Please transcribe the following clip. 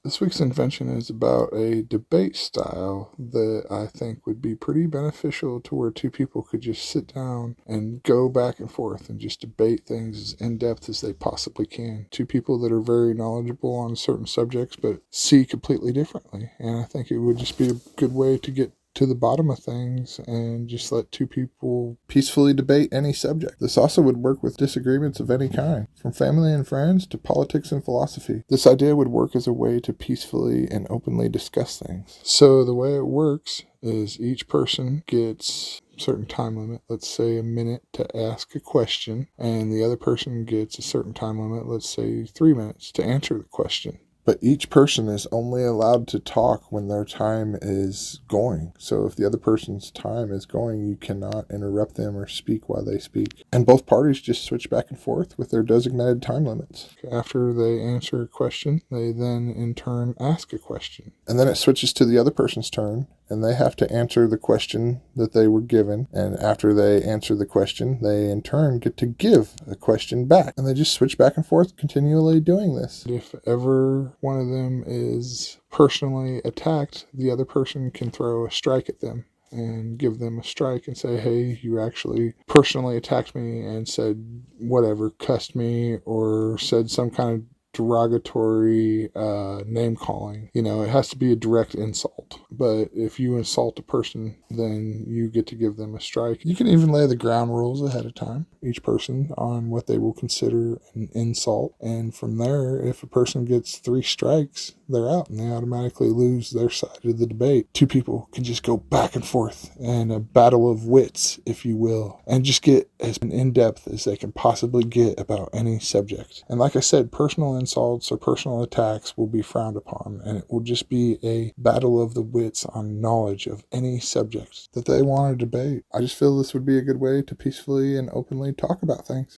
This week's invention is about a debate style that I think would be pretty beneficial to where two people could just sit down and go back and forth and just debate things as in depth as they possibly can. Two people that are very knowledgeable on certain subjects but see completely differently. And I think it would just be a good way to get to the bottom of things and just let two people peacefully debate any subject. This also would work with disagreements of any kind, from family and friends to politics and philosophy. This idea would work as a way to peacefully and openly discuss things. So the way it works is each person gets a certain time limit, let's say a minute to ask a question, and the other person gets a certain time limit, let's say 3 minutes to answer the question. But each person is only allowed to talk when their time is going. So if the other person's time is going, you cannot interrupt them or speak while they speak. And both parties just switch back and forth with their designated time limits. After they answer a question, they then in turn ask a question. And then it switches to the other person's turn, and they have to answer the question that they were given. And after they answer the question, they in turn get to give a question back. And they just switch back and forth, continually doing this. If ever one of them is personally attacked, the other person can throw a strike at them and give them a strike and say, hey, you actually personally attacked me and said whatever, cussed me, or said some kind of derogatory name calling. It has to be a direct insult. But if you insult a person, then you get to give them a strike. You can even lay the ground rules ahead of time, each person on what they will consider an insult. And from there, if a person gets 3 strikes, they're out and they automatically lose their side of the debate. Two people can just go back and forth in a battle of wits, if you will, and just get as in-depth as they can possibly get about any subject. And like I said, personal insults or personal attacks will be frowned upon, and it will just be a battle of the wits on knowledge of any subject that they want to debate. I just feel this would be a good way to peacefully and openly talk about things.